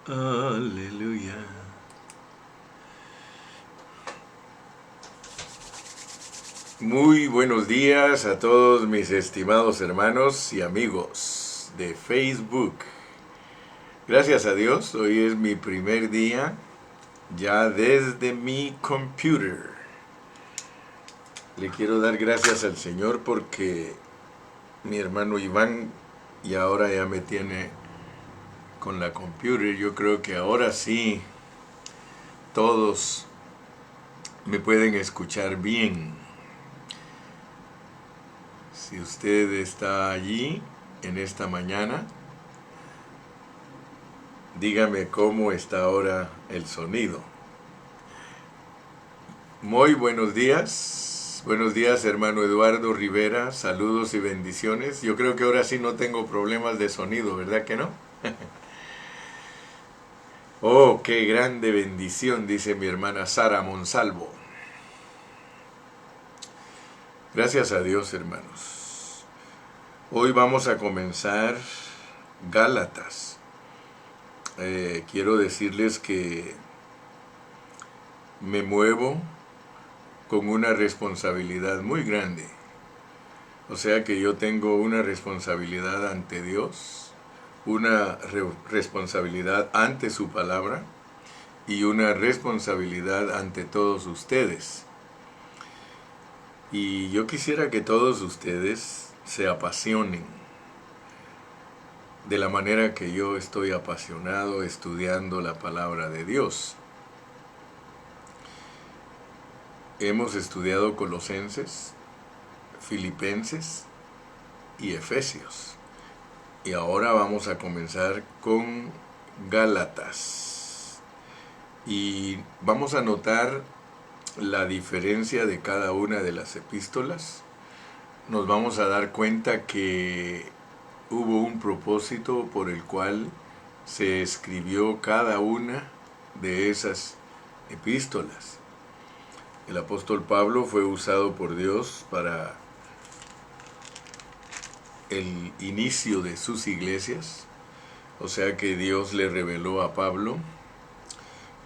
Aleluya. Muy buenos días a todos mis estimados hermanos y amigos de Facebook. Gracias a Dios, hoy es mi primer día ya desde mi computer. Le quiero dar gracias al Señor porque mi hermano Iván y ahora ya me tiene con la computer. Yo creo que ahora sí todos me pueden escuchar bien. Si usted está allí en esta mañana, dígame cómo está ahora el sonido. Muy buenos días. Buenos días, hermano Eduardo Rivera. Saludos y bendiciones. Yo creo que ahora sí no tengo problemas de sonido, ¿verdad que no? Oh, qué grande bendición, dice mi hermana Sara Monsalvo. Gracias a Dios, hermanos. Hoy vamos a comenzar Gálatas. Quiero decirles que me muevo con una responsabilidad muy grande. O sea que yo tengo una responsabilidad ante Dios, una responsabilidad ante su palabra y una responsabilidad ante todos ustedes. Y yo quisiera que todos ustedes se apasionen de la manera que yo estoy apasionado estudiando la palabra de Dios. Hemos estudiado Colosenses, Filipenses y Efesios. Y ahora vamos a comenzar con Gálatas. Y vamos a notar la diferencia de cada una de las epístolas. Nos vamos a dar cuenta que hubo un propósito por el cual se escribió cada una de esas epístolas. El apóstol Pablo fue usado por Dios para el inicio de sus iglesias, o sea que Dios le reveló a Pablo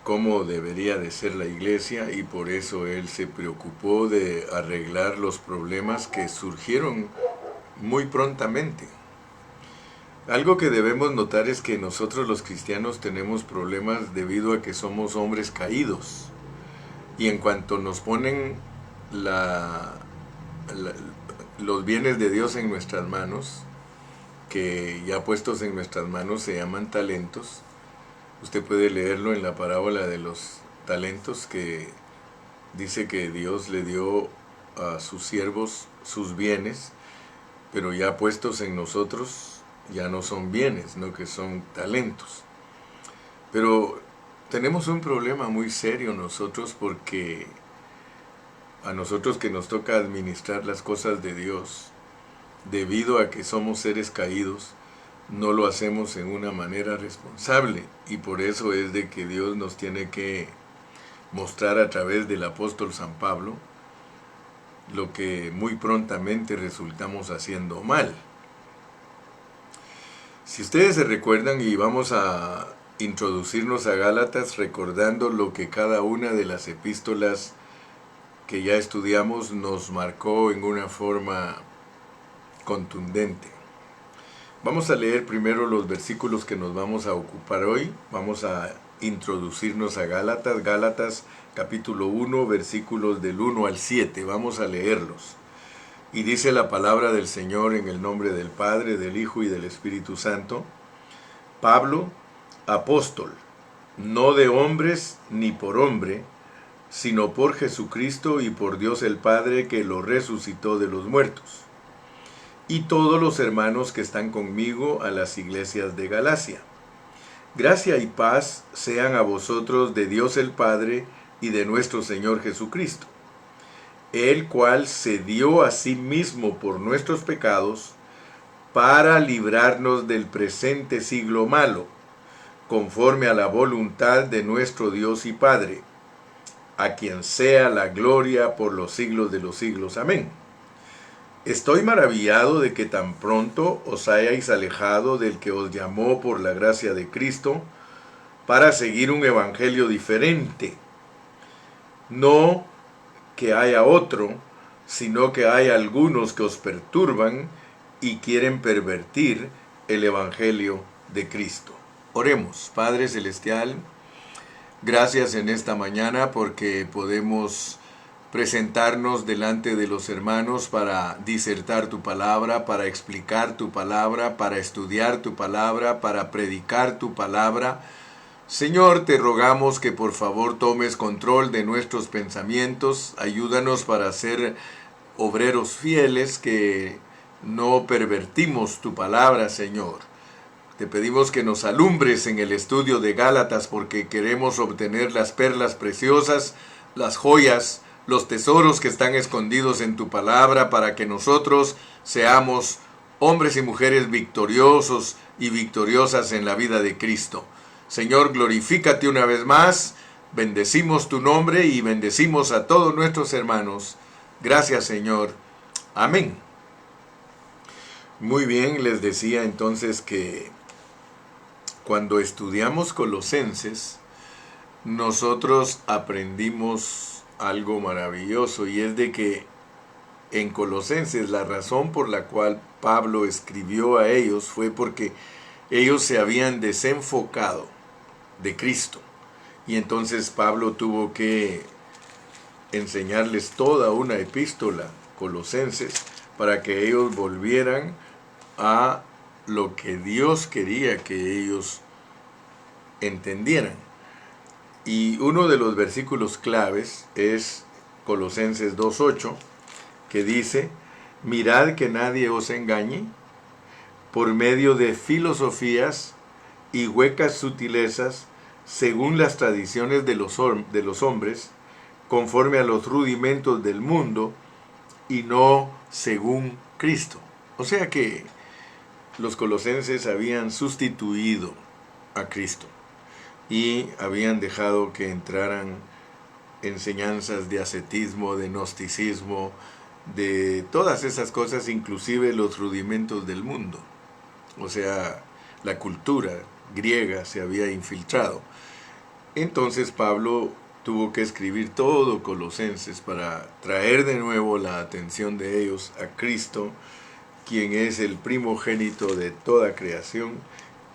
cómo debería de ser la iglesia y por eso él se preocupó de arreglar los problemas que surgieron muy prontamente. Algo que debemos notar es que nosotros los cristianos tenemos problemas debido a que somos hombres caídos. Y en cuanto nos ponen los bienes de Dios en nuestras manos, que ya puestos en nuestras manos se llaman talentos, usted puede leerlo en la parábola de los talentos, que dice que Dios le dio a sus siervos sus bienes, pero ya puestos en nosotros ya no son bienes, no que son talentos. Pero tenemos un problema muy serio nosotros porque a nosotros que nos toca administrar las cosas de Dios, debido a que somos seres caídos, no lo hacemos en una manera responsable y por eso es de que Dios nos tiene que mostrar a través del apóstol San Pablo lo que muy prontamente resultamos haciendo mal. Si ustedes se recuerdan, y vamos a introducirnos a Gálatas recordando lo que cada una de las epístolas que ya estudiamos nos marcó en una forma contundente. Vamos a leer primero los versículos que nos vamos a ocupar hoy. Vamos a introducirnos a Gálatas, Gálatas capítulo 1, versículos del 1 al 7. Vamos a leerlos. Y dice la palabra del Señor en el nombre del Padre, del Hijo y del Espíritu Santo. Pablo, apóstol, no de hombres ni por hombre, sino por Jesucristo y por Dios el Padre que lo resucitó de los muertos. Y todos los hermanos que están conmigo a las iglesias de Galacia. Gracia y paz sean a vosotros de Dios el Padre y de nuestro Señor Jesucristo, el cual se dio a sí mismo por nuestros pecados para librarnos del presente siglo malo, conforme a la voluntad de nuestro Dios y Padre, a quien sea la gloria por los siglos de los siglos. Amén. Estoy maravillado de que tan pronto os hayáis alejado del que os llamó por la gracia de Cristo para seguir un evangelio diferente. No que haya otro, sino que hay algunos que os perturban y quieren pervertir el evangelio de Cristo. Oremos. Padre Celestial, gracias en esta mañana porque podemos presentarnos delante de los hermanos para disertar tu palabra, para explicar tu palabra, para estudiar tu palabra, para predicar tu palabra. Señor, te rogamos que por favor tomes control de nuestros pensamientos, ayúdanos para ser obreros fieles que no pervertimos tu palabra, Señor. Te pedimos que nos alumbres en el estudio de Gálatas porque queremos obtener las perlas preciosas, las joyas, los tesoros que están escondidos en tu palabra para que nosotros seamos hombres y mujeres victoriosos y victoriosas en la vida de Cristo. Señor, glorifícate una vez más, bendecimos tu nombre y bendecimos a todos nuestros hermanos. Gracias, Señor. Amén. Muy bien, les decía entonces que cuando estudiamos Colosenses, nosotros aprendimos algo maravilloso y es de que en Colosenses la razón por la cual Pablo escribió a ellos fue porque ellos se habían desenfocado de Cristo y entonces Pablo tuvo que enseñarles toda una epístola, Colosenses, para que ellos volvieran a lo que Dios quería que ellos entendieran. Y uno de los versículos claves es Colosenses 2:8, que dice: mirad que nadie os engañe por medio de filosofías y huecas sutilezas, según las tradiciones de los hombres, conforme a los rudimentos del mundo, y no según Cristo. O sea que los colosenses habían sustituido a Cristo y habían dejado que entraran enseñanzas de ascetismo, de gnosticismo, de todas esas cosas, inclusive los rudimentos del mundo. O sea, la cultura griega se había infiltrado. Entonces Pablo tuvo que escribir todo Colosenses para traer de nuevo la atención de ellos a Cristo, quien es el primogénito de toda creación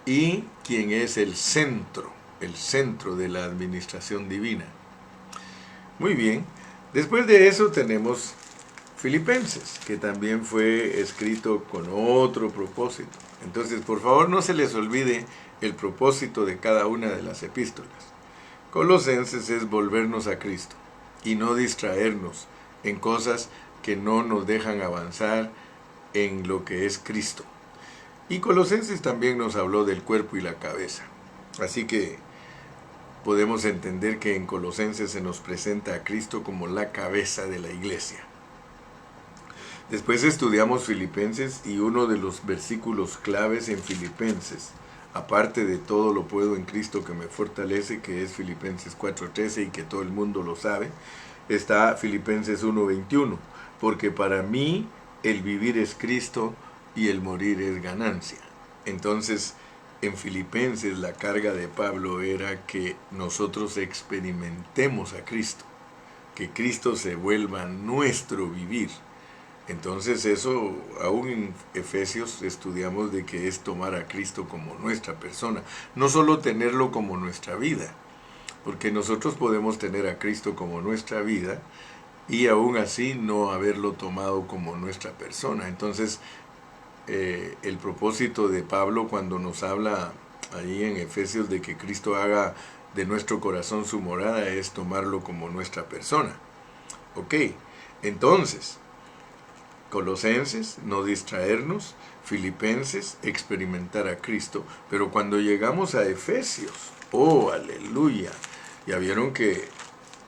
y quien es el centro de la administración divina. Muy bien, después de eso tenemos Filipenses, que también fue escrito con otro propósito. Entonces, por favor, no se les olvide el propósito de cada una de las epístolas. Colosenses es volvernos a Cristo y no distraernos en cosas que no nos dejan avanzar en lo que es Cristo. Y Colosenses también nos habló del cuerpo y la cabeza. Así que podemos entender que en Colosenses se nos presenta a Cristo como la cabeza de la iglesia. Después estudiamos Filipenses y uno de los versículos claves en Filipenses, aparte de todo lo puedo en Cristo que me fortalece, que es Filipenses 4:13 y que todo el mundo lo sabe, está Filipenses 1:21, porque para mí el vivir es Cristo y el morir es ganancia. Entonces, en Filipenses la carga de Pablo era que nosotros experimentemos a Cristo, que Cristo se vuelva nuestro vivir. Entonces eso, aún en Efesios estudiamos de que es tomar a Cristo como nuestra persona, no solo tenerlo como nuestra vida, porque nosotros podemos tener a Cristo como nuestra vida y aún así no haberlo tomado como nuestra persona. Entonces, el propósito de Pablo cuando nos habla ahí en Efesios de que Cristo haga de nuestro corazón su morada es tomarlo como nuestra persona. Ok, entonces, Colosenses, no distraernos, Filipenses, experimentar a Cristo, pero cuando llegamos a Efesios, ¡oh, aleluya! Ya vieron que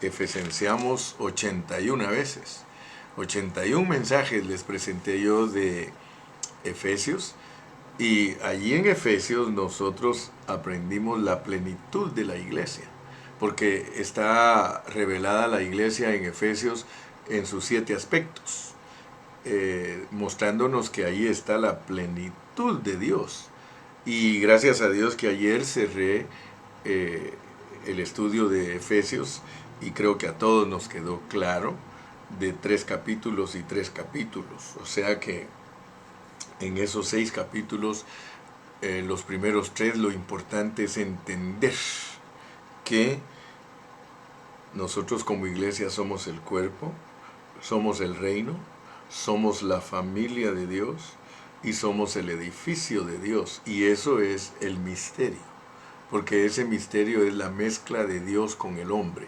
efesenciamos 81 veces, 81 mensajes les presenté yo de Efesios, y allí en Efesios nosotros aprendimos la plenitud de la iglesia, porque está revelada la iglesia en Efesios en sus 7 aspectos. Mostrándonos que ahí está la plenitud de Dios. Y gracias a Dios que ayer cerré eh, el estudio de Efesios y creo que a todos nos quedó claro, de 3 capítulos y 3 capítulos. O sea que en esos 6 capítulos, los primeros 3, lo importante es entender que nosotros como iglesia somos el cuerpo, somos el reino, somos la familia de Dios y somos el edificio de Dios. Y eso es el misterio, porque ese misterio es la mezcla de Dios con el hombre.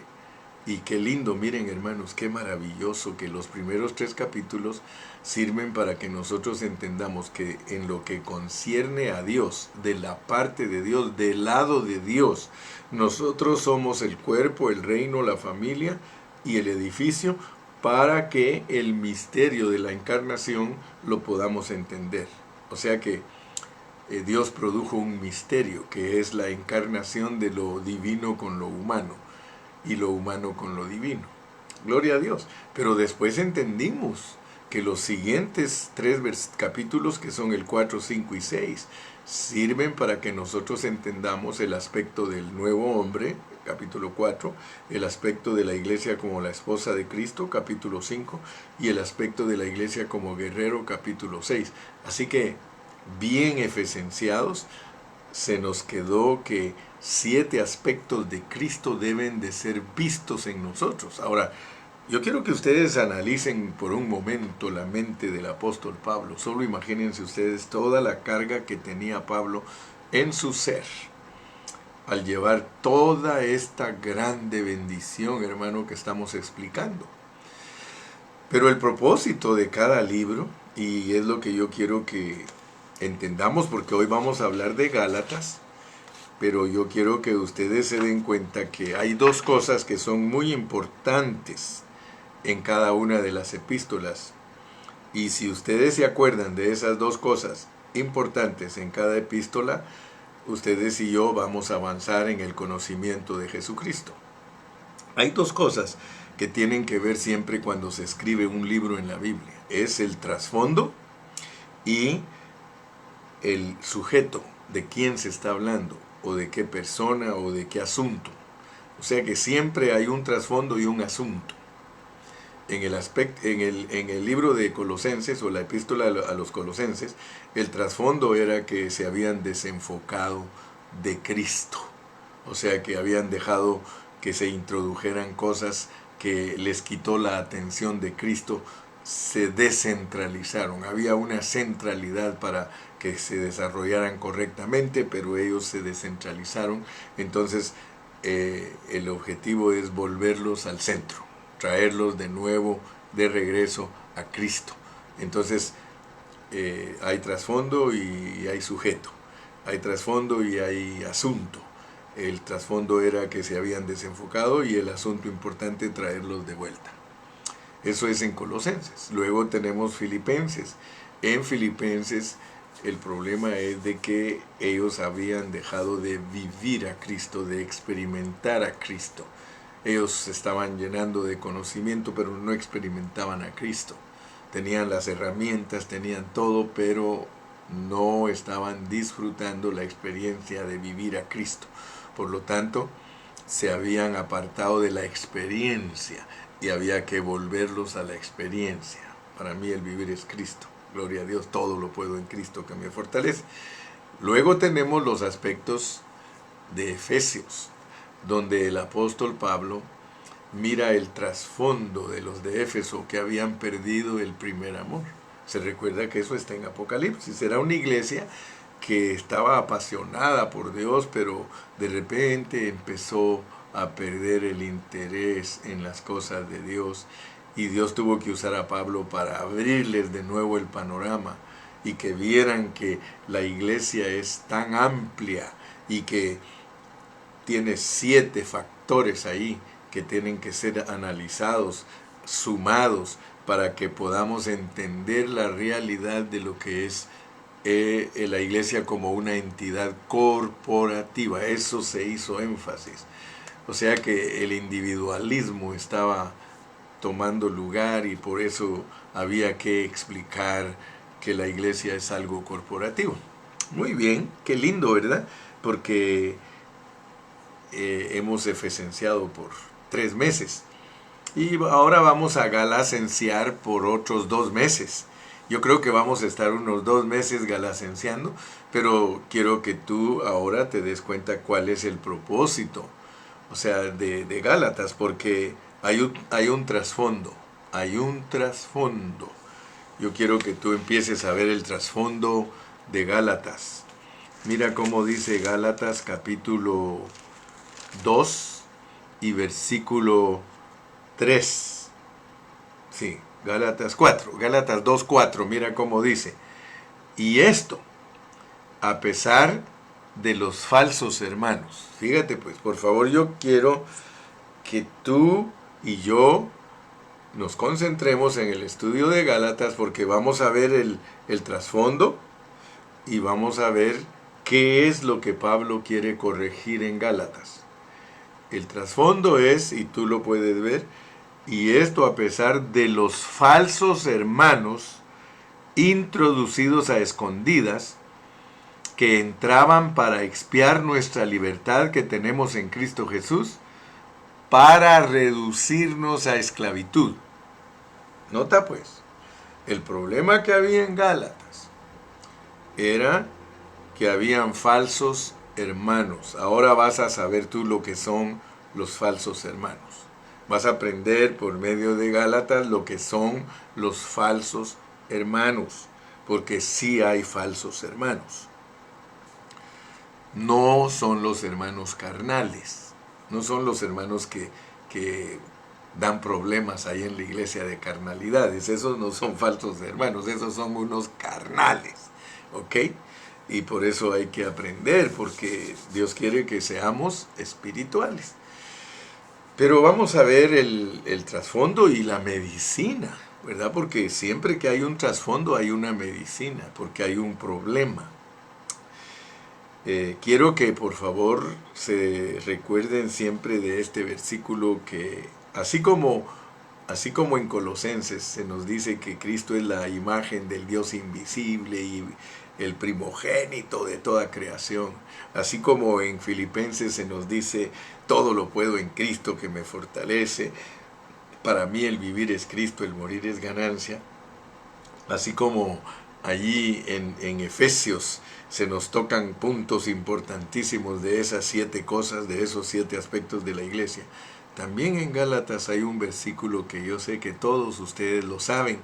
Y qué lindo, miren hermanos, qué maravilloso que los primeros 3 capítulos sirven para que nosotros entendamos que en lo que concierne a Dios, de la parte de Dios, del lado de Dios, nosotros somos el cuerpo, el reino, la familia y el edificio para que el misterio de la encarnación lo podamos entender. O sea que Dios produjo un misterio que es la encarnación de lo divino con lo humano y lo humano con lo divino. Gloria a Dios. Pero después entendimos que los siguientes 3 capítulos, que son el 4, 5 y 6, sirven para que nosotros entendamos el aspecto del nuevo hombre, capítulo 4, el aspecto de la iglesia como la esposa de Cristo, capítulo 5, y el aspecto de la iglesia como guerrero, capítulo 6. Así que, bien efesenciados, se nos quedó que 7 aspectos de Cristo deben de ser vistos en nosotros. Ahora, yo quiero que ustedes analicen por un momento la mente del apóstol Pablo. Solo imagínense ustedes toda la carga que tenía Pablo en su ser al llevar toda esta grande bendición, hermano, que estamos explicando. Pero el propósito de cada libro, y es lo que yo quiero que entendamos, porque hoy vamos a hablar de Gálatas, pero yo quiero que ustedes se den cuenta que hay 2 cosas que son muy importantes en cada una de las epístolas. Y si ustedes se acuerdan de esas 2 cosas importantes en cada epístola, ustedes y yo vamos a avanzar en el conocimiento de Jesucristo. Hay 2 cosas que tienen que ver siempre cuando se escribe un libro en la Biblia. Es el trasfondo y el sujeto, de quién se está hablando, o de qué persona, o de qué asunto. O sea que siempre hay un trasfondo y un asunto. En el libro de Colosenses, o la epístola a los Colosenses, el trasfondo era que se habían desenfocado de Cristo. O sea que habían dejado que se introdujeran cosas que les quitó la atención de Cristo, se descentralizaron. Había una centralidad para que se desarrollaran correctamente, pero ellos se descentralizaron. Entonces, el objetivo es volverlos al centro, traerlos de nuevo, de regreso a Cristo. Entonces, hay trasfondo y hay sujeto, hay trasfondo y hay asunto. El trasfondo era que se habían desenfocado y el asunto importante traerlos de vuelta. Eso es en Colosenses. Luego tenemos Filipenses. En Filipenses el problema es de que ellos habían dejado de vivir a Cristo, de experimentar a Cristo. Ellos se estaban llenando de conocimiento, pero no experimentaban a Cristo. Tenían las herramientas, tenían todo, pero no estaban disfrutando la experiencia de vivir a Cristo. Por lo tanto, se habían apartado de la experiencia y había que volverlos a la experiencia. Para mí el vivir es Cristo. Gloria a Dios, todo lo puedo en Cristo que me fortalece. Luego tenemos los aspectos de Efesios, donde el apóstol Pablo mira el trasfondo de los de Éfeso que habían perdido el primer amor. Se recuerda que eso está en Apocalipsis. Era una iglesia que estaba apasionada por Dios, pero de repente empezó a perder el interés en las cosas de Dios, y Dios tuvo que usar a Pablo para abrirles de nuevo el panorama y que vieran que la iglesia es tan amplia y que tiene 7 factores ahí que tienen que ser analizados, sumados, para que podamos entender la realidad de lo que es la iglesia como una entidad corporativa. Eso se hizo énfasis. O sea que el individualismo estaba tomando lugar y por eso había que explicar que la iglesia es algo corporativo. Muy bien, qué lindo, ¿verdad? Porque hemos efesenciado por 3 meses. Y ahora vamos a galacenciar por otros 2 meses. Yo creo que vamos a estar unos 2 meses galacenciando, pero quiero que tú ahora te des cuenta cuál es el propósito, o sea, de Gálatas, porque hay un trasfondo, hay un trasfondo. Yo quiero que tú empieces a ver el trasfondo de Gálatas. Mira cómo dice Gálatas capítulo 2 y versículo 3. Sí, Gálatas 4, Gálatas 2:4, mira cómo dice. Y esto, a pesar de los falsos hermanos. Fíjate pues, por favor, yo quiero que tú y yo nos concentremos en el estudio de Gálatas porque vamos a ver el trasfondo y vamos a ver qué es lo que Pablo quiere corregir en Gálatas. El trasfondo es, y tú lo puedes ver, y esto a pesar de los falsos hermanos introducidos a escondidas que entraban para expiar nuestra libertad que tenemos en Cristo Jesús para reducirnos a esclavitud. Nota pues, el problema que había en Gálatas era que habían falsos hermanos. Ahora vas a saber tú lo que son los falsos hermanos. Vas a aprender por medio de Gálatas lo que son los falsos hermanos, porque sí hay falsos hermanos. No son los hermanos carnales, no son los hermanos que dan problemas ahí en la iglesia de carnalidades. Esos no son falsos hermanos, esos son unos carnales, ¿ok? Y por eso hay que aprender, porque Dios quiere que seamos espirituales. Pero vamos a ver el trasfondo y la medicina, ¿verdad? Porque siempre que hay un trasfondo hay una medicina, porque hay un problema. Quiero que por favor se recuerden siempre de este versículo que así como en Colosenses se nos dice que Cristo es la imagen del Dios invisible y el primogénito de toda creación, así como en Filipenses se nos dice todo lo puedo en Cristo que me fortalece, para mí el vivir es Cristo, el morir es ganancia, así como allí en Efesios se nos tocan puntos importantísimos de esas 7 cosas, de esos 7 aspectos de la iglesia. También en Gálatas hay un versículo que yo sé que todos ustedes lo saben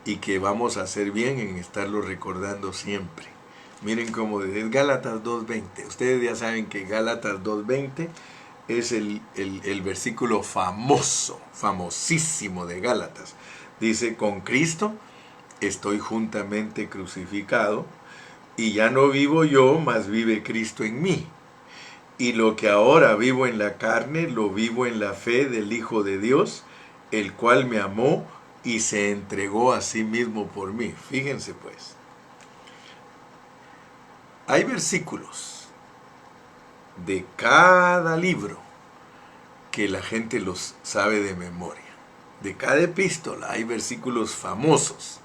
y que vamos a hacer bien en estarlo recordando siempre. Miren cómo dice Gálatas 2:20. Ustedes ya saben que Gálatas 2:20 es el versículo famoso, famosísimo de Gálatas. Dice, con Cristo estoy juntamente crucificado, y ya no vivo yo, mas vive Cristo en mí. Y lo que ahora vivo en la carne, lo vivo en la fe del Hijo de Dios, el cual me amó y se entregó a sí mismo por mí. Fíjense pues. Hay versículos de cada libro que la gente los sabe de memoria. De cada epístola hay versículos famosos.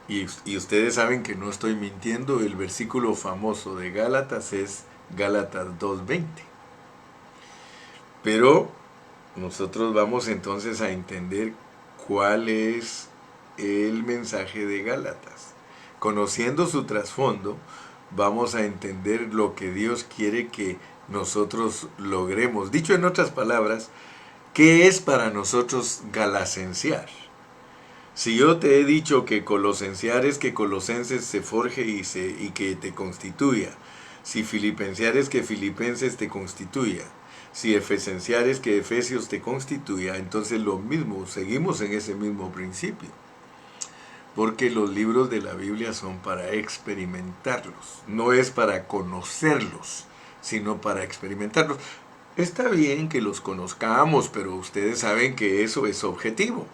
Y ustedes saben que no estoy mintiendo, el versículo famoso de Gálatas es Gálatas 2:20. Pero nosotros vamos entonces a entender cuál es el mensaje de Gálatas. Conociendo su trasfondo, vamos a entender lo que Dios quiere que nosotros logremos. Dicho en otras palabras, ¿qué es para nosotros galacenciar? Si yo te he dicho que colosenciar es que Colosenses se forje y que te constituya, si filipensear es que Filipenses te constituya, si efesenciar es que Efesios te constituya, entonces lo mismo, seguimos en ese mismo principio. Porque los libros de la Biblia son para experimentarlos, no es para conocerlos, sino para experimentarlos. Está bien que los conozcamos, pero ustedes saben que eso es objetivo.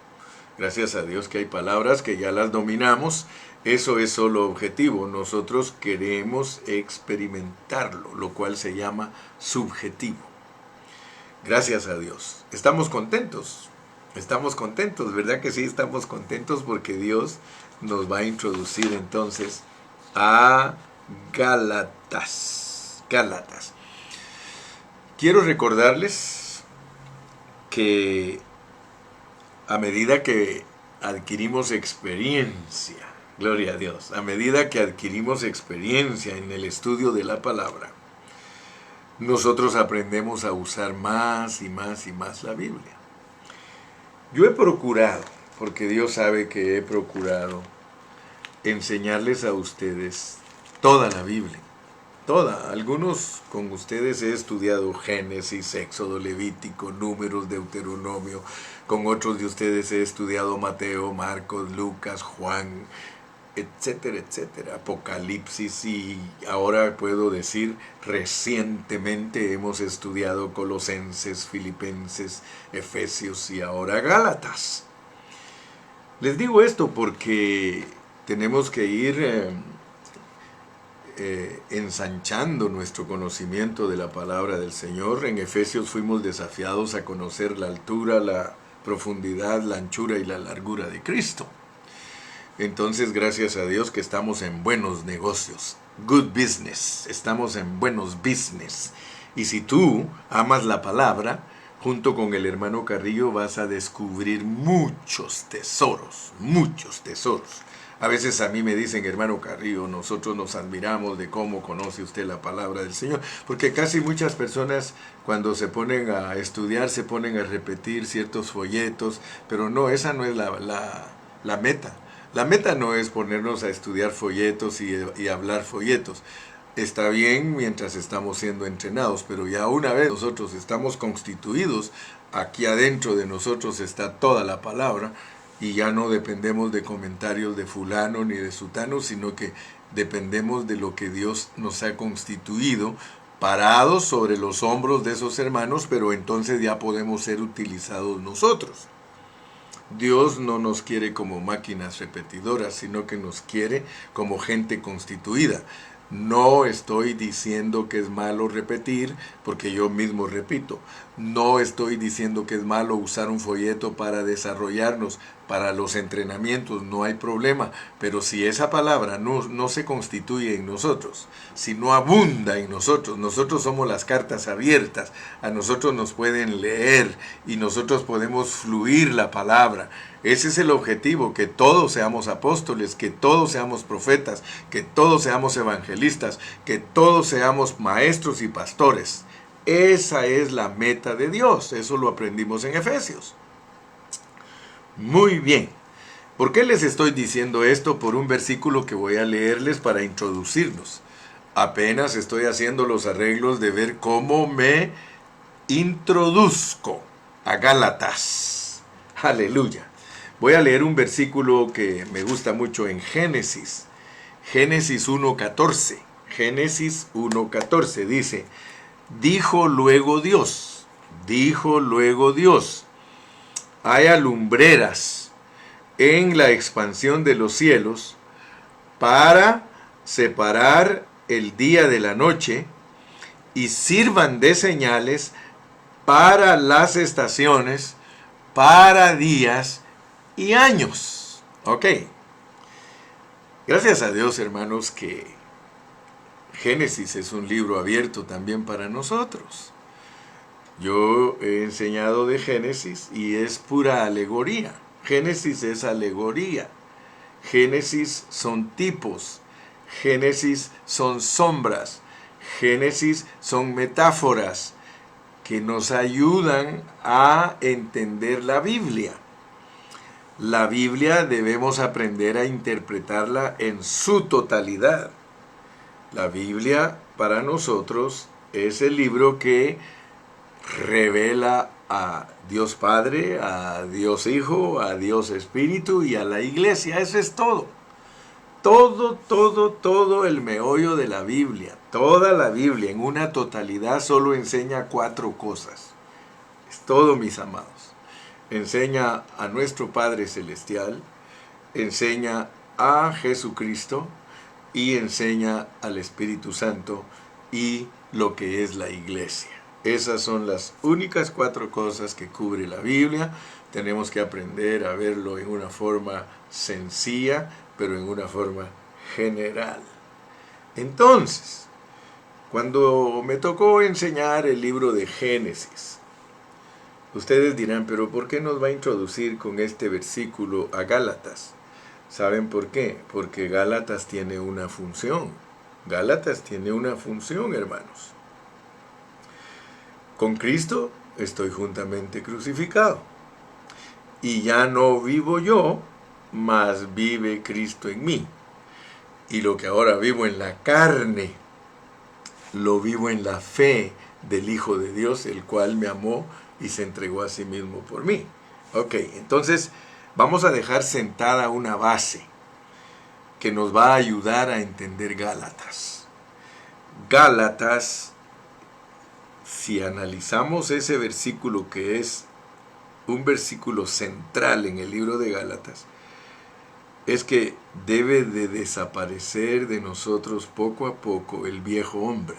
Gracias a Dios que hay palabras que ya las dominamos. Eso es solo objetivo. Nosotros queremos experimentarlo, lo cual se llama subjetivo. Gracias a Dios. Estamos contentos. Estamos contentos, ¿verdad que sí? Estamos contentos porque Dios nos va a introducir entonces a Gálatas. Gálatas. Quiero recordarles que a medida que adquirimos experiencia, gloria a Dios, a medida que adquirimos experiencia en el estudio de la palabra, nosotros aprendemos a usar más y más y más la Biblia. Yo he procurado, porque Dios sabe que he procurado, enseñarles a ustedes toda la Biblia. Toda. Algunos con ustedes he estudiado Génesis, Éxodo, Levítico, Números, Deuteronomio. Con otros de ustedes he estudiado Mateo, Marcos, Lucas, Juan, etcétera, etcétera. Apocalipsis, y ahora puedo decir recientemente hemos estudiado Colosenses, Filipenses, Efesios y ahora Gálatas. Les digo esto porque tenemos que ir ensanchando nuestro conocimiento de la palabra del Señor. En Efesios fuimos desafiados a conocer la altura, la profundidad, la anchura y la largura de Cristo. Entonces, gracias a Dios que estamos en buenos negocios, good business, estamos en buenos business. Y si tú amas la palabra, junto con el hermano Carrillo vas a descubrir muchos tesoros, muchos tesoros. A veces a mí me dicen, hermano Carrillo, nosotros nos admiramos de cómo conoce usted la palabra del Señor, porque casi muchas personas cuando se ponen a estudiar se ponen a repetir ciertos folletos, pero no, esa no es la meta. La meta no es ponernos a estudiar folletos y hablar folletos. Está bien mientras estamos siendo entrenados, pero ya una vez nosotros estamos constituidos, aquí adentro de nosotros está toda la palabra, y ya no dependemos de comentarios de fulano ni de sutano, sino que dependemos de lo que Dios nos ha constituido, parados sobre los hombros de esos hermanos, pero entonces ya podemos ser utilizados nosotros. Dios no nos quiere como máquinas repetidoras, sino que nos quiere como gente constituida. No estoy diciendo que es malo repetir, porque yo mismo repito. No estoy diciendo que es malo usar un folleto para desarrollarnos, para los entrenamientos, no hay problema. Pero si esa palabra no se constituye en nosotros, si no abunda en nosotros, nosotros somos las cartas abiertas, a nosotros nos pueden leer y nosotros podemos fluir la palabra. Ese es el objetivo, que todos seamos apóstoles, que todos seamos profetas, que todos seamos evangelistas, que todos seamos maestros y pastores. Esa es la meta de Dios, eso lo aprendimos en Efesios. Muy bien. ¿Por qué les estoy diciendo esto? Por un versículo que voy a leerles para introducirnos. Apenas estoy haciendo los arreglos de ver cómo me introduzco a Gálatas. Aleluya. Voy a leer un versículo que me gusta mucho en Génesis. Génesis 1:14. Génesis 1:14 dice: dijo luego Dios, haya lumbreras en la expansión de los cielos para separar el día de la noche y sirvan de señales para las estaciones, para días y años. Ok. Gracias a Dios, hermanos, que Génesis es un libro abierto también para nosotros. Yo he enseñado de Génesis y es pura alegoría. Génesis es alegoría. Génesis son tipos. Génesis son sombras. Génesis son metáforas que nos ayudan a entender la Biblia. La Biblia debemos aprender a interpretarla en su totalidad. La Biblia para nosotros es el libro que revela a Dios Padre, a Dios Hijo, a Dios Espíritu y a la Iglesia. Eso es todo. Todo el meollo de la Biblia. Toda la Biblia en una totalidad solo enseña 4 cosas. Es todo, mis amados. Enseña a nuestro Padre Celestial, enseña a Jesucristo y enseña al Espíritu Santo y lo que es la Iglesia. Esas son las únicas 4 cosas que cubre la Biblia. Tenemos que aprender a verlo en una forma sencilla, pero en una forma general. Entonces, Cuando me tocó enseñar el libro de Génesis, ustedes dirán, pero ¿por qué nos va a introducir con este versículo a Gálatas? ¿Saben por qué? Porque Gálatas tiene una función. Gálatas tiene una función, hermanos. Con Cristo estoy juntamente crucificado. Y ya no vivo yo, mas vive Cristo en mí. Y lo que ahora vivo en la carne, lo vivo en la fe del Hijo de Dios, el cual me amó y se entregó a sí mismo por mí. Ok, entonces vamos a dejar sentada una base que nos va a ayudar a entender Gálatas. Gálatas, si analizamos ese versículo que es un versículo central en el libro de Gálatas, es que debe de desaparecer de nosotros poco a poco el viejo hombre.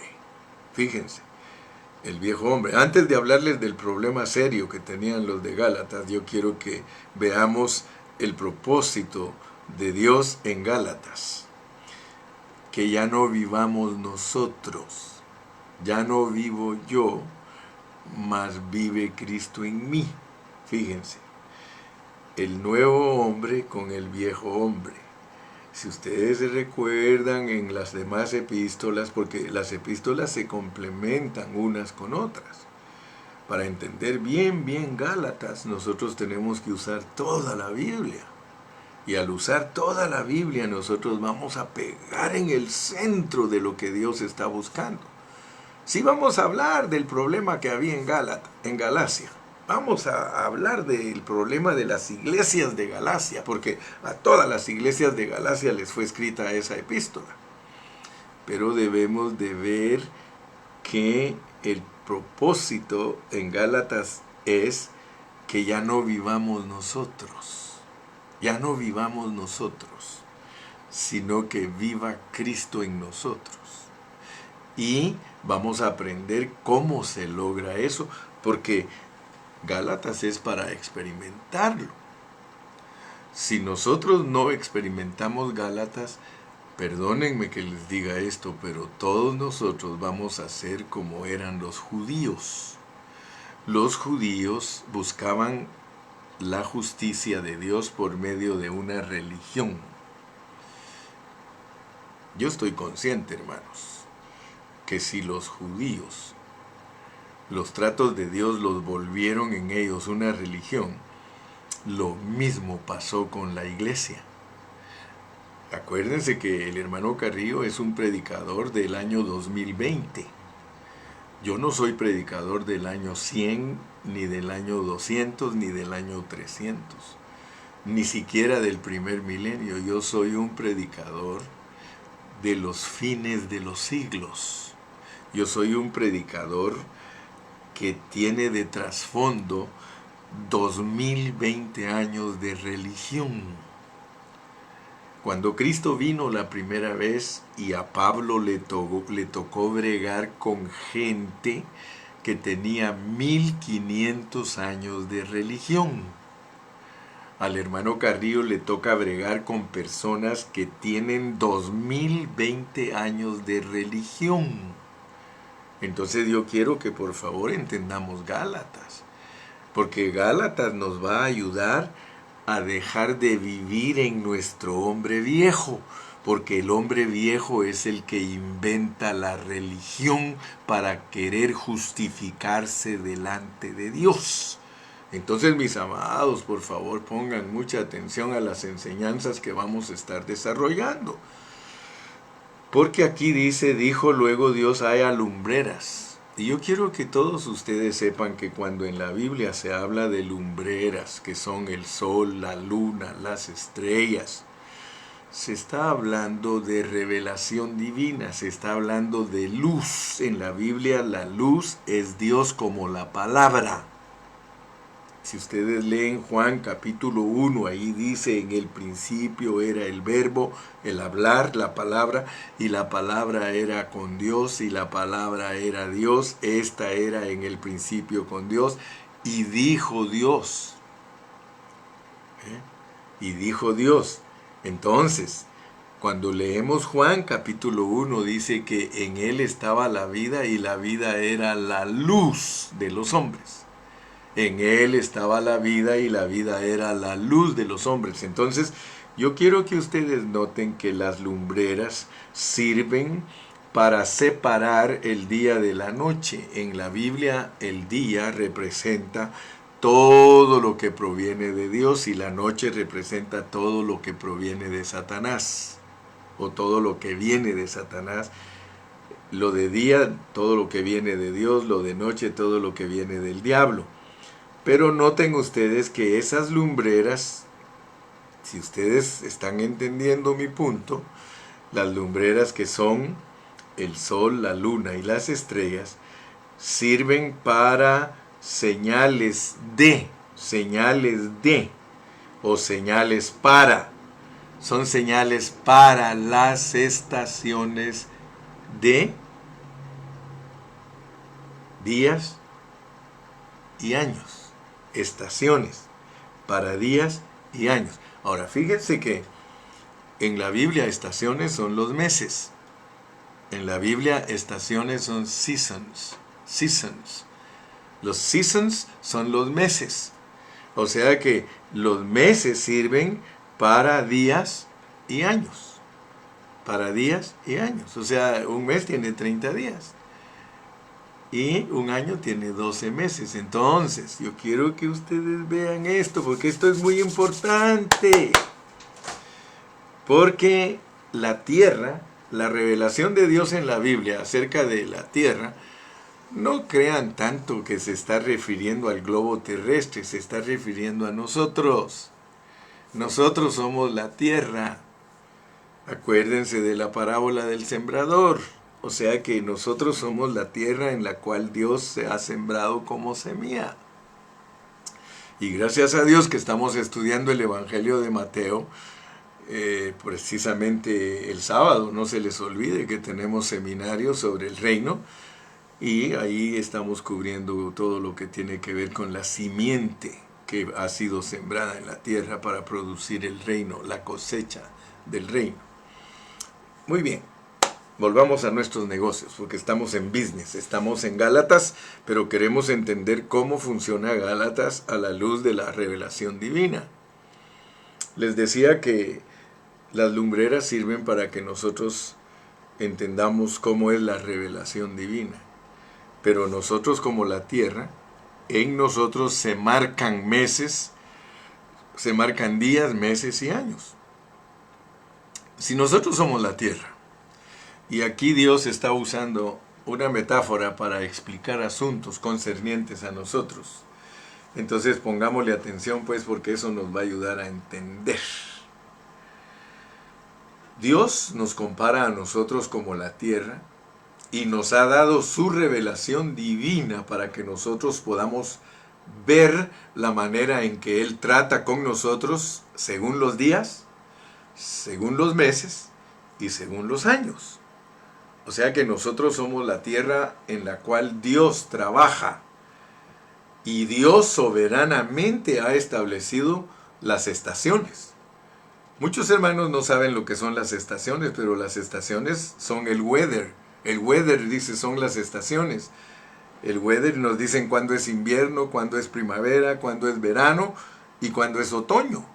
Fíjense, el viejo hombre. Antes de hablarles del problema serio que tenían los de Gálatas, yo quiero que veamos el propósito de Dios en Gálatas. Que ya no vivamos nosotros, ya no vivo yo, mas vive Cristo en mí. Fíjense, el nuevo hombre con el viejo hombre. Si ustedes se recuerdan en las demás epístolas, porque las epístolas se complementan unas con otras. Para entender bien Gálatas, nosotros tenemos que usar toda la Biblia. Y al usar toda la Biblia, nosotros vamos a pegar en el centro de lo que Dios está buscando. Sí vamos a hablar del problema que había en Galacia. Vamos a hablar del problema de las iglesias de Galacia, porque a todas las iglesias de Galacia les fue escrita esa epístola. Pero debemos de ver que el propósito en Gálatas es que ya no vivamos nosotros. Ya no vivamos nosotros, sino que viva Cristo en nosotros. Y vamos a aprender cómo se logra eso, porque Gálatas es para experimentarlo. Si nosotros no experimentamos Gálatas, perdónenme que les diga esto, pero todos nosotros vamos a ser como eran los judíos. Los judíos buscaban la justicia de Dios por medio de una religión. Yo estoy consciente, hermanos, que si los judíos, los tratos de Dios los volvieron en ellos una religión, lo mismo pasó con la iglesia. Acuérdense que el hermano Carrillo es un predicador del año 2020. Yo no soy predicador del año 100, ni del año 200, ni del año 300, ni siquiera del primer milenio. Yo soy un predicador de los fines de los siglos. Yo soy un predicador que tiene de trasfondo 2020 años de religión. Cuando Cristo vino la primera vez y a Pablo le tocó bregar con gente que tenía 1500 años de religión. Al hermano Carrillo le toca bregar con personas que tienen 2020 años de religión. Entonces yo quiero que por favor entendamos Gálatas, porque Gálatas nos va a ayudar a dejar de vivir en nuestro hombre viejo, porque el hombre viejo es el que inventa la religión para querer justificarse delante de Dios. Entonces, mis amados, por favor pongan mucha atención a las enseñanzas que vamos a estar desarrollando. Porque aquí dice, dijo luego Dios, haya lumbreras. Y yo quiero que todos ustedes sepan que cuando en la Biblia se habla de lumbreras, que son el sol, la luna, las estrellas, se está hablando de revelación divina, se está hablando de luz. En la Biblia la luz es Dios como la palabra. Si ustedes leen Juan capítulo 1, ahí dice, en el principio era el verbo, el hablar, la palabra, y la palabra era con Dios, y la palabra era Dios, esta era en el principio con Dios, y dijo Dios. Y dijo Dios. Entonces, Cuando leemos Juan capítulo 1 dice que en él estaba la vida y la vida era la luz de los hombres. En él estaba la vida y la vida era la luz de los hombres. Entonces, yo quiero que ustedes noten que las lumbreras sirven para separar el día de la noche. En la Biblia, el día representa todo lo que proviene de Dios y la noche representa todo lo que proviene de Satanás, o todo lo que viene de Satanás. Lo de día, todo lo que viene de Dios; lo de noche, todo lo que viene del diablo. Pero noten ustedes que esas lumbreras, si ustedes están entendiendo mi punto, las lumbreras que son el sol, la luna y las estrellas, sirven para señales de, o señales para. Son señales para las estaciones de días y años. Estaciones para días y años. Ahora, fíjense que en la Biblia estaciones son los meses. En la Biblia estaciones son seasons. Los seasons son los meses. O sea que los meses sirven para días y años. Para días y años. O sea, un mes tiene 30 días. Y un año tiene 12 meses. Entonces, yo quiero que ustedes vean esto, porque esto es muy importante. Porque la tierra, la revelación de Dios en la Biblia acerca de la tierra, no crean tanto que se está refiriendo al globo terrestre, se está refiriendo a nosotros. Nosotros somos la tierra. Acuérdense de la parábola del sembrador. O sea que nosotros somos la tierra en la cual Dios se ha sembrado como semilla. Y gracias a Dios que estamos estudiando el Evangelio de Mateo, precisamente el sábado, no se les olvide que tenemos seminarios sobre el reino, y ahí estamos cubriendo todo lo que tiene que ver con la simiente que ha sido sembrada en la tierra para producir el reino, la cosecha del reino. Muy bien. Volvamos a nuestros negocios, porque estamos en business, estamos en Gálatas, pero queremos entender cómo funciona Gálatas a la luz de la revelación divina. Les decía que las lumbreras sirven para que nosotros entendamos cómo es la revelación divina. Pero nosotros, como la tierra, en nosotros se marcan meses, se marcan días, meses y años. Si nosotros somos la tierra, y aquí Dios está usando una metáfora para explicar asuntos concernientes a nosotros. Entonces pongámosle atención, pues, porque eso nos va a ayudar a entender. Dios nos compara a nosotros como la tierra y nos ha dado su revelación divina para que nosotros podamos ver la manera en que Él trata con nosotros según los días, según los meses y según los años. O sea que nosotros somos la tierra en la cual Dios trabaja. Y Dios soberanamente ha establecido las estaciones. Muchos hermanos no saben lo que son las estaciones, pero las estaciones son el weather. El weather, dice, son las estaciones. El weather nos dicen cuándo es invierno, cuándo es primavera, cuándo es verano y cuándo es otoño.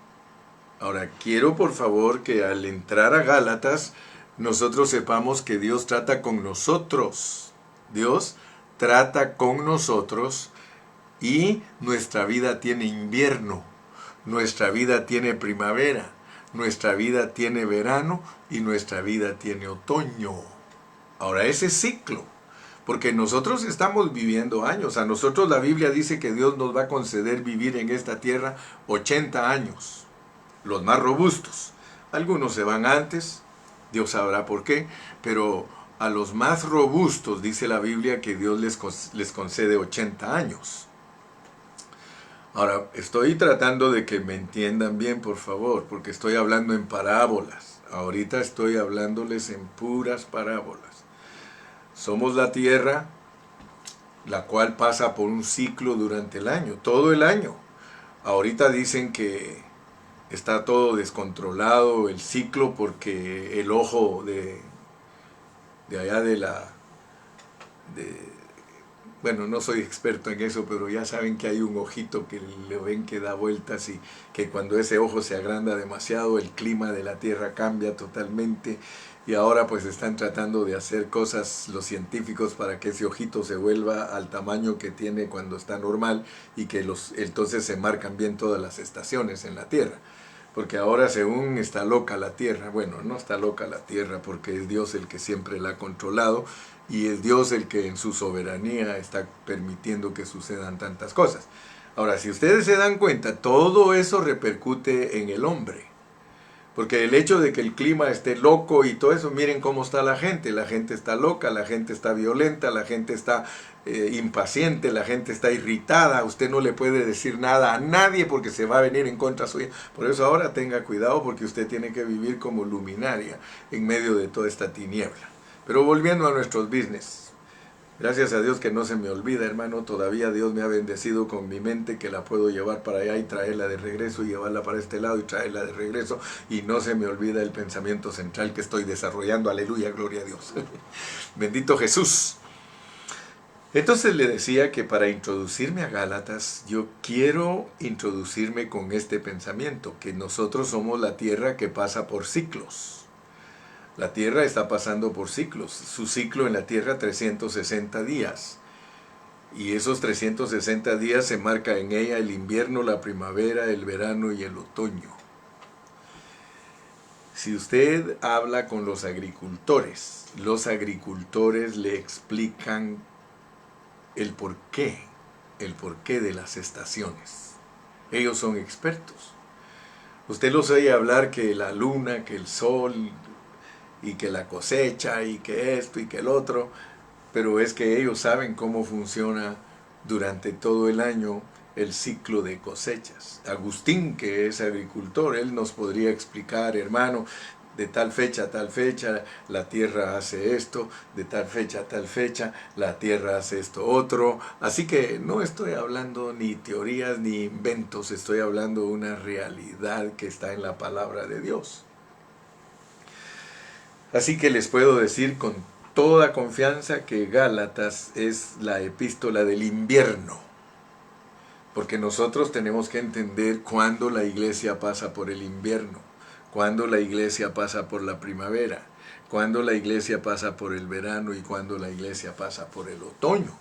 Ahora, quiero por favor que al entrar a Gálatas, nosotros sepamos que Dios trata con nosotros. Dios trata con nosotros y nuestra vida tiene invierno, nuestra vida tiene primavera, nuestra vida tiene verano y nuestra vida tiene otoño. Ahora, ese ciclo, porque nosotros estamos viviendo años. A nosotros la Biblia dice que Dios nos va a conceder vivir en esta tierra 80 años, los más robustos. Algunos se van antes, Dios sabrá por qué, pero a los más robustos dice la Biblia que Dios les concede 80 años. Ahora, estoy tratando de que me entiendan bien, por favor, porque estoy hablando en parábolas. Ahorita estoy hablándoles en puras parábolas. Somos la tierra, la cual pasa por un ciclo durante el año, todo el año. Ahorita dicen que está todo descontrolado, el ciclo, porque el ojo de allá de, bueno, no soy experto en eso, pero ya saben que hay un ojito que le ven que da vueltas y que cuando ese ojo se agranda demasiado, el clima de la Tierra cambia totalmente. Y ahora pues están tratando de hacer cosas los científicos para que ese ojito se vuelva al tamaño que tiene cuando está normal y que entonces se marcan bien todas las estaciones en la Tierra. Porque ahora según está loca la Tierra, bueno, no está loca la Tierra porque es Dios el que siempre la ha controlado y es Dios el que en su soberanía está permitiendo que sucedan tantas cosas. Ahora, si ustedes se dan cuenta, todo eso repercute en el hombre. Porque el hecho de que el clima esté loco y todo eso, miren cómo está la gente está loca, la gente está violenta, la gente está impaciente, la gente está irritada, usted no le puede decir nada a nadie porque se va a venir en contra suya. Por eso ahora tenga cuidado porque usted tiene que vivir como luminaria en medio de toda esta tiniebla. Pero volviendo a nuestros business. Gracias a Dios que no se me olvida, hermano, todavía Dios me ha bendecido con mi mente que la puedo llevar para allá y traerla de regreso y llevarla para este lado y traerla de regreso y no se me olvida el pensamiento central que estoy desarrollando, aleluya, gloria a Dios. Bendito Jesús. Entonces le decía que para introducirme a Gálatas, yo quiero introducirme con este pensamiento, que nosotros somos la tierra que pasa por ciclos. La Tierra está pasando por ciclos. Su ciclo en la Tierra 360 días. Y esos 360 días se marca en ella el invierno, la primavera, el verano y el otoño. Si usted habla con los agricultores le explican el porqué de las estaciones. Ellos son expertos. Usted los oye hablar que la luna, que el sol, y que la cosecha, y que esto, y que el otro, pero es que ellos saben cómo funciona durante todo el año el ciclo de cosechas. Agustín, que es agricultor, él nos podría explicar, hermano, de tal fecha a tal fecha la tierra hace esto, de tal fecha a tal fecha la tierra hace esto otro. Así que no estoy hablando ni teorías ni inventos, estoy hablando de una realidad que está en la palabra de Dios. Así que les puedo decir con toda confianza que Gálatas es la epístola del invierno, porque nosotros tenemos que entender cuándo la iglesia pasa por el invierno, cuándo la iglesia pasa por la primavera, cuándo la iglesia pasa por el verano y cuándo la iglesia pasa por el otoño.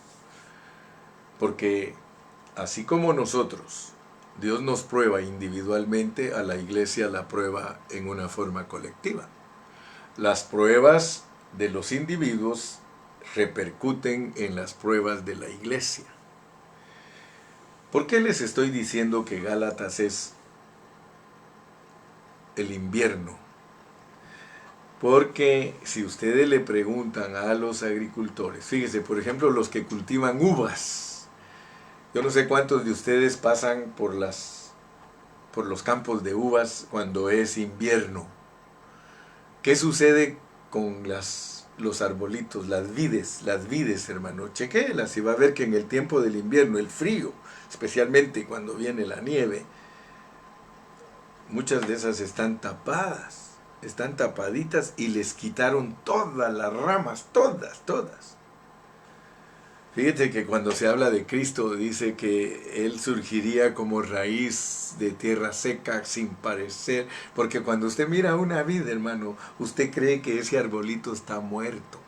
Porque así como nosotros, Dios nos prueba individualmente, a la iglesia la prueba en una forma colectiva. Las pruebas de los individuos repercuten en las pruebas de la iglesia. ¿Por qué les estoy diciendo que Gálatas es el invierno? Porque si ustedes le preguntan a los agricultores, fíjense, por ejemplo, los que cultivan uvas, yo no sé cuántos de ustedes pasan por los campos de uvas cuando es invierno. ¿Qué sucede con los arbolitos, las vides, hermano? Chequéelas y va a ver que en el tiempo del invierno, el frío, especialmente cuando viene la nieve, muchas de esas están tapadas, están tapaditas y les quitaron todas las ramas, todas. Fíjate que cuando se habla de Cristo dice que Él surgiría como raíz de tierra seca sin parecer, porque cuando usted mira una vid, hermano, usted cree que ese arbolito está muerto.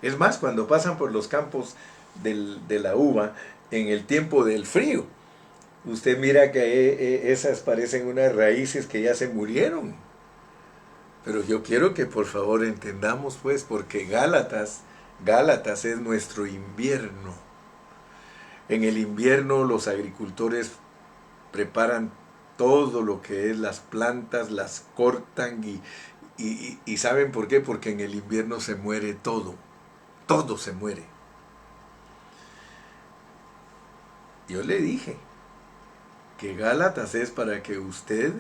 Es más, cuando pasan por los campos de la uva en el tiempo del frío, usted mira que esas parecen unas raíces que ya se murieron. Pero yo quiero que por favor entendamos pues, porque Gálatas es nuestro invierno. En el invierno los agricultores preparan todo lo que es las plantas, las cortan y ¿saben por qué? Porque en el invierno se muere todo se muere. Yo le dije que Gálatas es para que usted,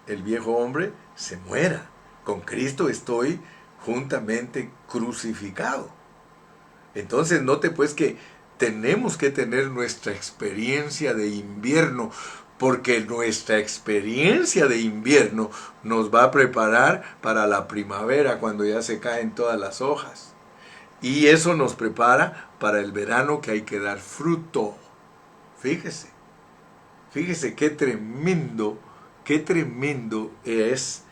el viejo hombre, se muera. Con Cristo estoy juntamente crucificado. Entonces note pues que tenemos que tener nuestra experiencia de invierno, porque nuestra experiencia de invierno nos va a preparar para la primavera cuando ya se caen todas las hojas. Y eso nos prepara para el verano que hay que dar fruto. Fíjese, fíjese qué tremendo es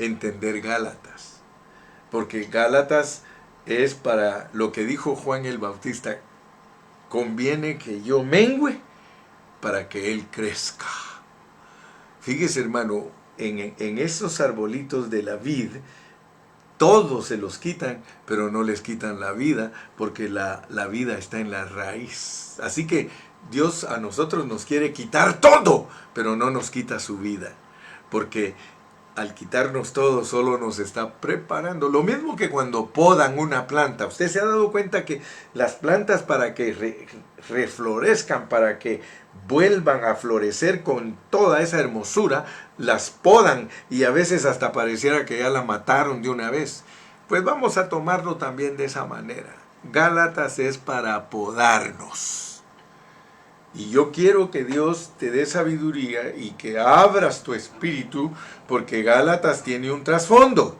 entender Gálatas. Porque Gálatas es para lo que dijo Juan el Bautista: conviene que yo mengüe para que él crezca. Fíjese, hermano, en esos arbolitos de la vid, todos se los quitan, pero no les quitan la vida, porque la vida está en la raíz. Así que Dios a nosotros nos quiere quitar todo, pero no nos quita su vida, porque al quitarnos todo solo nos está preparando. Lo mismo que cuando podan una planta. Usted se ha dado cuenta que las plantas, para que reflorezcan, para que vuelvan a florecer con toda esa hermosura, las podan, y a veces hasta pareciera que ya la mataron de una vez. Pues vamos a tomarlo también de esa manera. Gálatas es para podarnos. Y yo quiero que Dios te dé sabiduría y que abras tu espíritu, porque Gálatas tiene un trasfondo.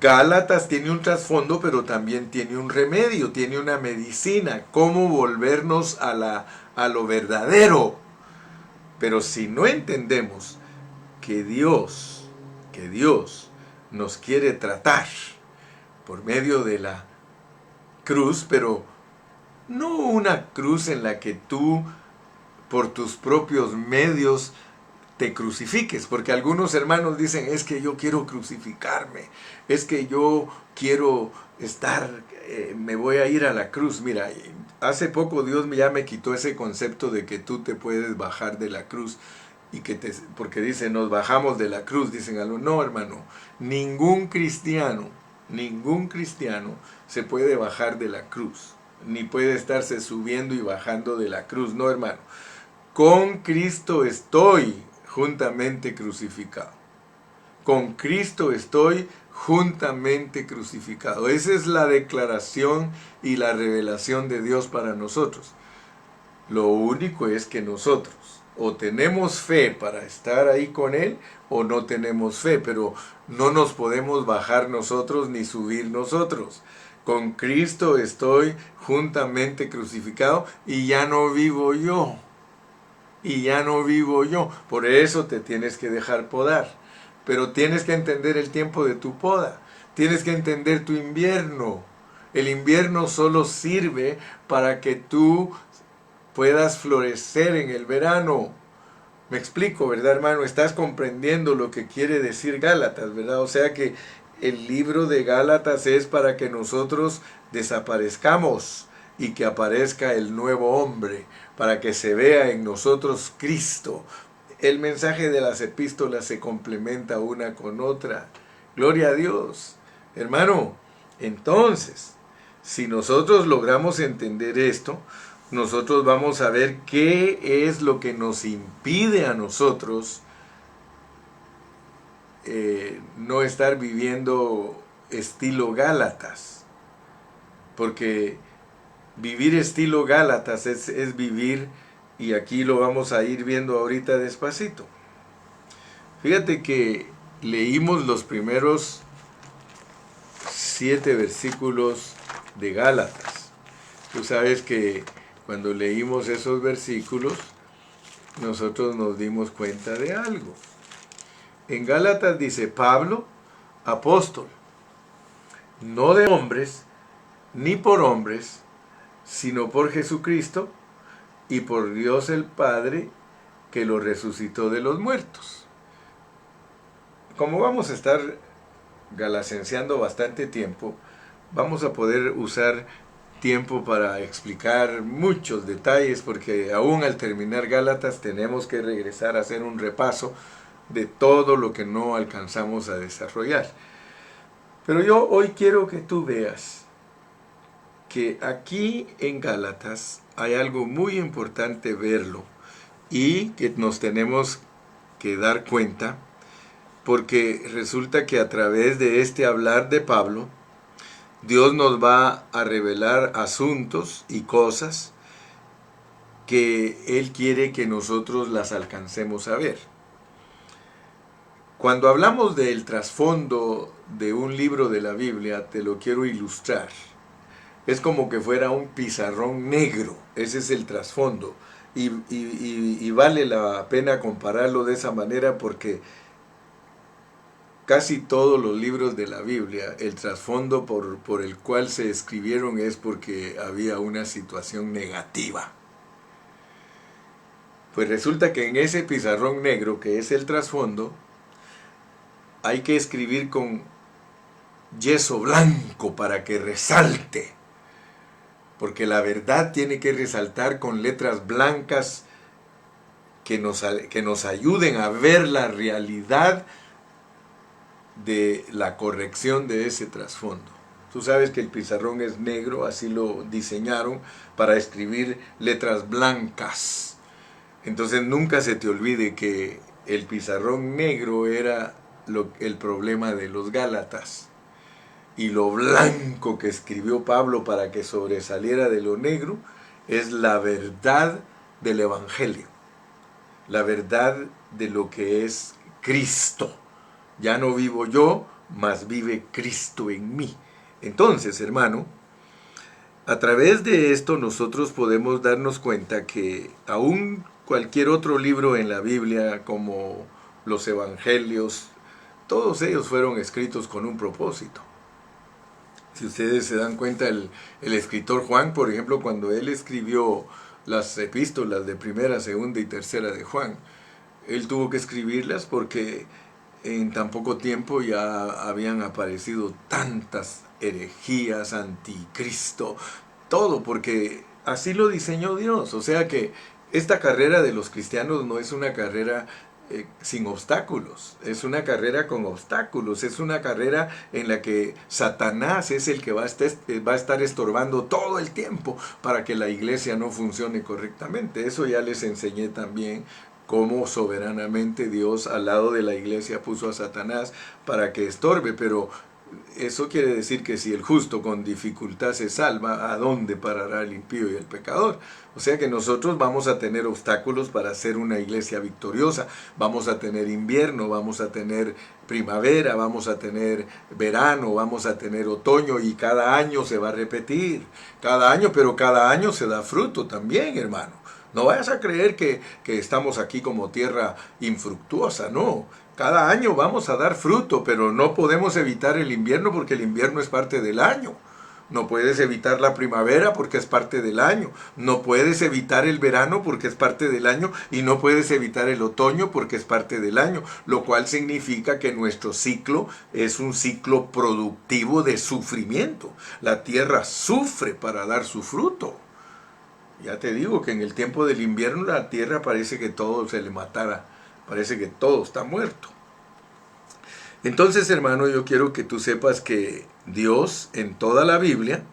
Gálatas tiene un trasfondo, pero también tiene un remedio, tiene una medicina, cómo volvernos a lo verdadero. Pero si no entendemos que Dios nos quiere tratar por medio de la cruz, pero no una cruz en la que tú, por tus propios medios, te crucifiques, porque algunos hermanos dicen: es que yo quiero crucificarme, es que yo quiero me voy a ir a la cruz. Mira, hace poco Dios ya me quitó ese concepto de que tú te puedes bajar de la cruz, porque dicen: nos bajamos de la cruz, dicen algo. No, hermano, ningún cristiano se puede bajar de la cruz, ni puede estarse subiendo y bajando de la cruz. No, hermano, con Cristo estoy juntamente crucificado. Con Cristo estoy juntamente crucificado. Esa es la declaración y la revelación de Dios para nosotros. Lo único es que nosotros o tenemos fe para estar ahí con Él, o no tenemos fe, pero no nos podemos bajar nosotros ni subir nosotros. Con Cristo estoy juntamente crucificado, y ya no vivo yo. Y ya no vivo yo. Por eso te tienes que dejar podar. Pero tienes que entender el tiempo de tu poda. Tienes que entender tu invierno. El invierno solo sirve para que tú puedas florecer en el verano. Me explico, ¿verdad, hermano? Estás comprendiendo lo que quiere decir Gálatas, ¿verdad? O sea que el libro de Gálatas es para que nosotros desaparezcamos y que aparezca el nuevo hombre, para que se vea en nosotros Cristo. El mensaje de las epístolas se complementa una con otra. Gloria a Dios. Hermano, entonces, si nosotros logramos entender esto, nosotros vamos a ver qué es lo que nos impide a nosotros no estar viviendo estilo Gálatas. Porque vivir estilo Gálatas es vivir, y aquí lo vamos a ir viendo ahorita despacito. Fíjate que leímos los primeros 7 versículos de Gálatas. Tú sabes que cuando leímos esos versículos, nosotros nos dimos cuenta de algo. En Gálatas dice: Pablo, apóstol, no de hombres, ni por hombres, sino por Jesucristo y por Dios el Padre, que lo resucitó de los muertos. Como vamos a estar galacenciando bastante tiempo, vamos a poder usar tiempo para explicar muchos detalles, porque aún al terminar Gálatas tenemos que regresar a hacer un repaso de todo lo que no alcanzamos a desarrollar. Pero yo hoy quiero que tú veas que aquí en Gálatas hay algo muy importante verlo, y que nos tenemos que dar cuenta, porque resulta que a través de este hablar de Pablo, Dios nos va a revelar asuntos y cosas que Él quiere que nosotros las alcancemos a ver. Cuando hablamos del trasfondo de un libro de la Biblia, te lo quiero ilustrar. Es como que fuera un pizarrón negro, ese es el trasfondo. Y vale la pena compararlo de esa manera porque casi todos los libros de la Biblia, el trasfondo por el cual se escribieron es porque había una situación negativa. Pues resulta que en ese pizarrón negro, que es el trasfondo, hay que escribir con yeso blanco para que resalte. Porque la verdad tiene que resaltar con letras blancas que nos ayuden a ver la realidad de la corrección de ese trasfondo. Tú sabes que el pizarrón es negro, así lo diseñaron para escribir letras blancas. Entonces nunca se te olvide que el pizarrón negro era el problema de los Gálatas. Y lo blanco que escribió Pablo para que sobresaliera de lo negro es la verdad del Evangelio. La verdad de lo que es Cristo. Ya no vivo yo, mas vive Cristo en mí. Entonces, hermano, a través de esto nosotros podemos darnos cuenta que aún cualquier otro libro en la Biblia, como los Evangelios, todos ellos fueron escritos con un propósito. Si ustedes se dan cuenta, el escritor Juan, por ejemplo, cuando él escribió las epístolas de primera, segunda y tercera de Juan, él tuvo que escribirlas porque en tan poco tiempo ya habían aparecido tantas herejías, anticristo, todo, porque así lo diseñó Dios. O sea que esta carrera de los cristianos no es una carrera sin obstáculos, es una carrera con obstáculos, es una carrera en la que Satanás es el que va a estar estorbando todo el tiempo para que la iglesia no funcione correctamente. Eso ya les enseñé también, cómo soberanamente Dios al lado de la iglesia puso a Satanás para que estorbe, pero eso quiere decir que si el justo con dificultad se salva, ¿a dónde parará el impío y el pecador? O sea que nosotros vamos a tener obstáculos para ser una iglesia victoriosa. Vamos a tener invierno, vamos a tener primavera, vamos a tener verano, vamos a tener otoño y cada año se va a repetir. Cada año, pero cada año se da fruto también, hermano. No vayas a creer que estamos aquí como tierra infructuosa, no. Cada año vamos a dar fruto, pero no podemos evitar el invierno porque el invierno es parte del año. No puedes evitar la primavera porque es parte del año. No puedes evitar el verano porque es parte del año. Y no puedes evitar el otoño porque es parte del año. Lo cual significa que nuestro ciclo es un ciclo productivo de sufrimiento. La tierra sufre para dar su fruto. Ya te digo que en el tiempo del invierno la tierra parece que todo se le matara. Parece que todo está muerto. Entonces, hermano, yo quiero que tú sepas que Dios en toda la Biblia,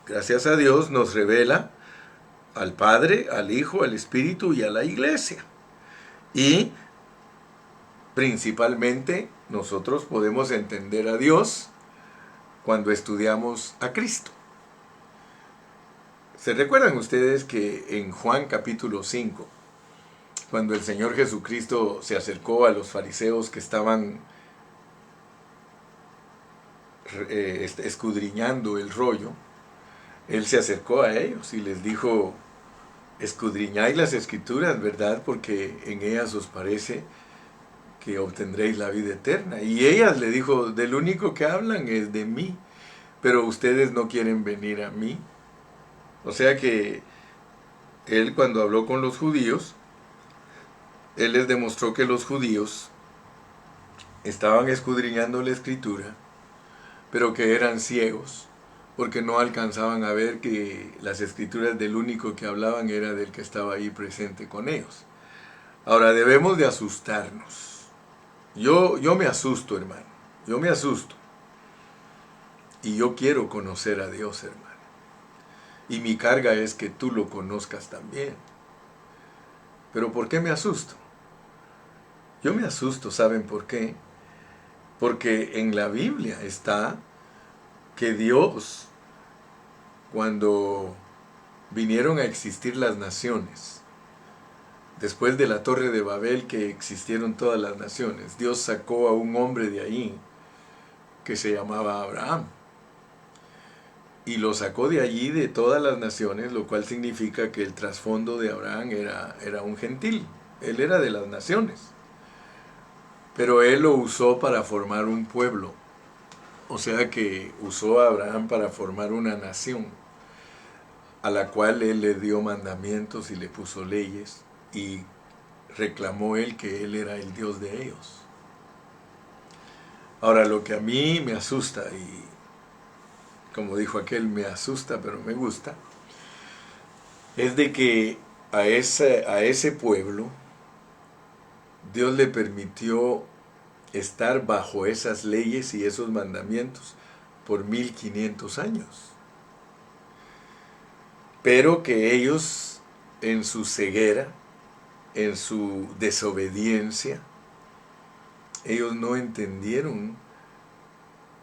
gracias a Dios, nos revela al Padre, al Hijo, al Espíritu y a la Iglesia. Y principalmente nosotros podemos entender a Dios cuando estudiamos a Cristo. ¿Se recuerdan ustedes que en Juan capítulo 5, cuando el Señor Jesucristo se acercó a los fariseos que estaban escudriñando el rollo, Él se acercó a ellos y les dijo: escudriñáis las escrituras, ¿verdad? Porque en ellas os parece que obtendréis la vida eterna. Y ellas le dijo: del único que hablan es de mí, pero ustedes no quieren venir a mí. O sea que Él, cuando habló con los judíos, Él les demostró que los judíos estaban escudriñando la escritura, pero que eran ciegos, porque no alcanzaban a ver que las escrituras del único que hablaban era del que estaba ahí presente con ellos. Ahora, debemos de asustarnos. Yo me asusto, hermano, yo me asusto. Y yo quiero conocer a Dios, hermano. Y mi carga es que tú lo conozcas también. ¿Pero por qué me asusto? Yo me asusto, ¿saben por qué? Porque en la Biblia está que Dios, cuando vinieron a existir las naciones. Después de la Torre de Babel, que existieron todas las naciones, Dios sacó a un hombre de ahí que se llamaba Abraham. Y lo sacó de allí, de todas las naciones, lo cual significa que el trasfondo de Abraham era un gentil. Él era de las naciones. Pero él lo usó para formar un pueblo. O sea que usó a Abraham para formar una nación, a la cual él le dio mandamientos y le puso leyes. Y reclamó él que él era el Dios de ellos. Ahora, lo que a mí me asusta, y como dijo aquel, me asusta pero me gusta, es de que a ese pueblo Dios le permitió estar bajo esas leyes y esos mandamientos por 1500 años. Pero que ellos, en su ceguera, en su desobediencia, ellos no entendieron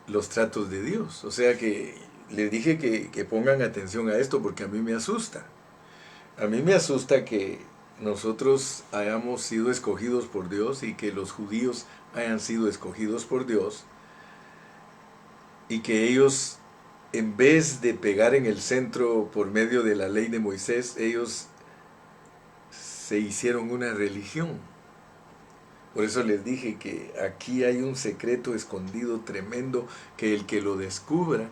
los tratos de Dios. O sea que les dije que pongan atención a esto porque a mí me asusta. A mí me asusta que nosotros hayamos sido escogidos por Dios y que los judíos hayan sido escogidos por Dios y que ellos, en vez de pegar en el centro por medio de la ley de Moisés, ellos se hicieron una religión. Por eso les dije que aquí hay un secreto escondido tremendo que el que lo descubra,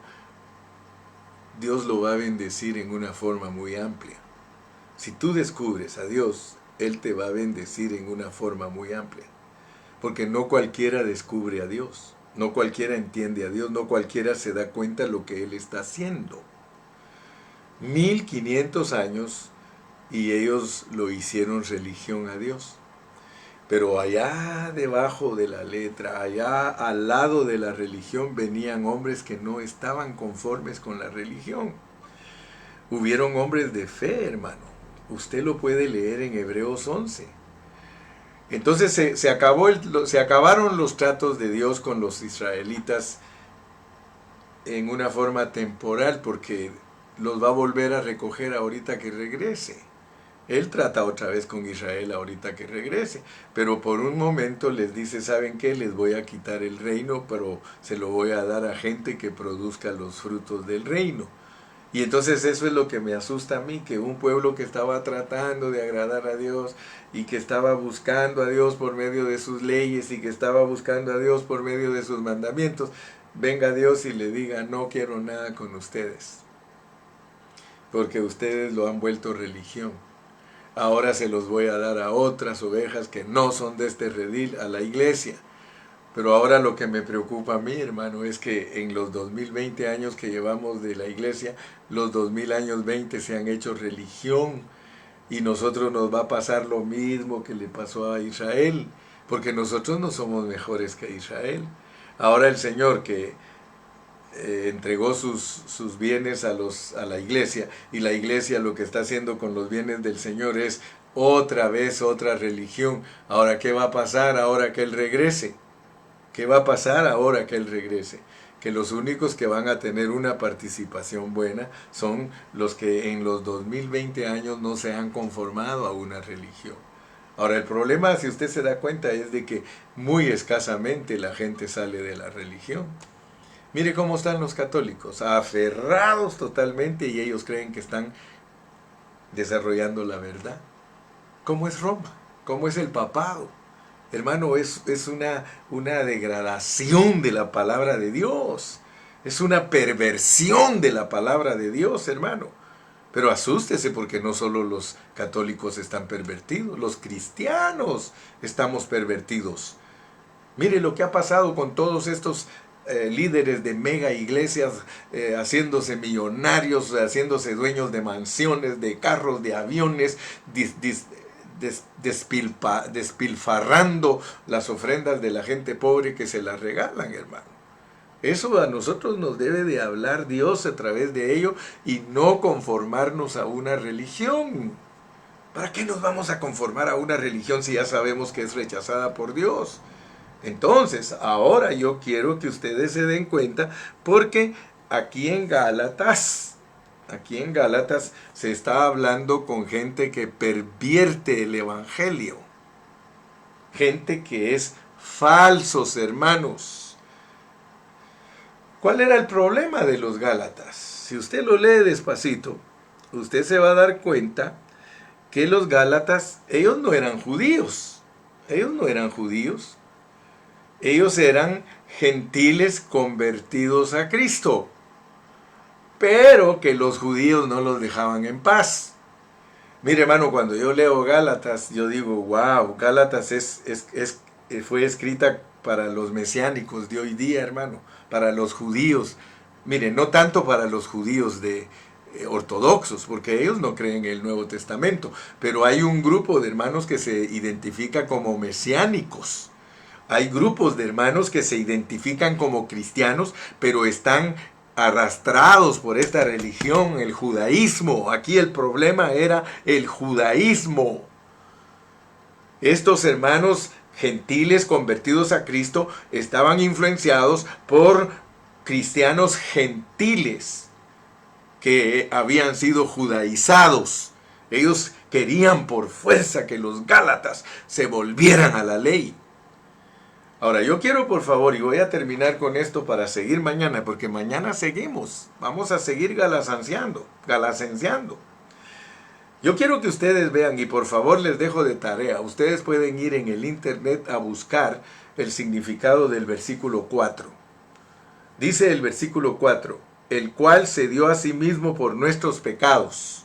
Dios lo va a bendecir en una forma muy amplia. Si tú descubres a Dios, Él te va a bendecir en una forma muy amplia. Porque no cualquiera descubre a Dios, no cualquiera entiende a Dios, no cualquiera se da cuenta de lo que Él está haciendo. 1500 años y ellos lo hicieron religión a Dios. Pero allá debajo de la letra, allá al lado de la religión, venían hombres que no estaban conformes con la religión. Hubieron hombres de fe, hermano. Usted lo puede leer en Hebreos 11. Entonces se acabaron los tratos de Dios con los israelitas en una forma temporal, porque los va a volver a recoger ahorita que regrese. Él trata otra vez con Israel ahorita que regrese, pero por un momento les dice, ¿saben qué? Les voy a quitar el reino, pero se lo voy a dar a gente que produzca los frutos del reino. Y entonces eso es lo que me asusta a mí, que un pueblo que estaba tratando de agradar a Dios y que estaba buscando a Dios por medio de sus leyes y que estaba buscando a Dios por medio de sus mandamientos, venga Dios y le diga, no quiero nada con ustedes, porque ustedes lo han vuelto religión. Ahora se los voy a dar a otras ovejas que no son de este redil, a la iglesia. Pero ahora lo que me preocupa a mí, hermano, es que en los 2020 años que llevamos de la iglesia, los 2000 años 20 se han hecho religión y nosotros nos va a pasar lo mismo que le pasó a Israel, porque nosotros no somos mejores que Israel. Ahora el Señor que entregó sus bienes a la iglesia, y la iglesia lo que está haciendo con los bienes del Señor es otra vez otra religión. Ahora, ¿qué va a pasar ahora que Él regrese? ¿Qué va a pasar ahora que Él regrese? Que los únicos que van a tener una participación buena son los que en los 2020 años no se han conformado a una religión. Ahora, el problema, si usted se da cuenta, es de que muy escasamente la gente sale de la religión. Mire cómo están los católicos, aferrados totalmente, y ellos creen que están desarrollando la verdad. ¿Cómo es Roma? ¿Cómo es el papado? Hermano, es una degradación de la palabra de Dios. Es una perversión de la palabra de Dios, hermano. Pero asústese, porque no solo los católicos están pervertidos, los cristianos estamos pervertidos. Mire lo que ha pasado con todos estos líderes de mega iglesias haciéndose millonarios, haciéndose dueños de mansiones, de carros, de aviones, despilfarrando las ofrendas de la gente pobre que se las regalan, hermano. Eso a nosotros nos debe de hablar Dios a través de ello y no conformarnos a una religión. ¿Para qué nos vamos a conformar a una religión si ya sabemos que es rechazada por Dios? Entonces, ahora yo quiero que ustedes se den cuenta, porque aquí en Gálatas Aquí en Gálatas se está hablando con gente que pervierte el evangelio. Gente que es falsos, hermanos. ¿Cuál era el problema de los Gálatas? Si usted lo lee despacito, usted se va a dar cuenta que los Gálatas, ellos no eran judíos. Ellos no eran judíos. Ellos eran gentiles convertidos a Cristo. Pero que los judíos no los dejaban en paz. Mire, hermano, cuando yo leo Gálatas, yo digo, wow, Gálatas fue escrita para los mesiánicos de hoy día, hermano, para los judíos. Mire, no tanto para los judíos ortodoxos, porque ellos no creen en el Nuevo Testamento, pero hay un grupo de hermanos que se identifica como mesiánicos. Hay grupos de hermanos que se identifican como cristianos, pero están arrastrados por esta religión, el judaísmo. Aquí el problema era el judaísmo. Estos hermanos gentiles convertidos a Cristo estaban influenciados por cristianos gentiles que habían sido judaizados. Ellos querían por fuerza que los Gálatas se volvieran a la ley. Ahora, yo quiero, por favor, y voy a terminar con esto para seguir mañana, porque mañana seguimos. Vamos a seguir galasenciando. Yo quiero que ustedes vean, y por favor les dejo de tarea, ustedes pueden ir en el internet a buscar el significado del versículo 4. Dice el versículo 4, el cual se dio a sí mismo por nuestros pecados,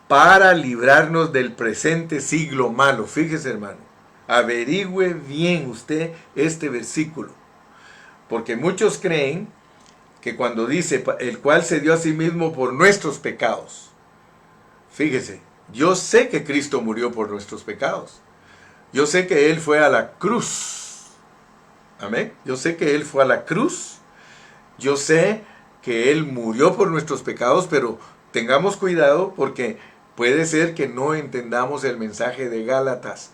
para librarnos del presente siglo malo. Fíjese, hermano. Averigüe bien usted este versículo, porque muchos creen que cuando dice el cual se dio a sí mismo por nuestros pecados, fíjese, yo sé que Cristo murió por nuestros pecados, yo sé que Él fue a la cruz, amén, yo sé que Él fue a la cruz, yo sé que Él murió por nuestros pecados, pero tengamos cuidado porque puede ser que no entendamos el mensaje de Gálatas.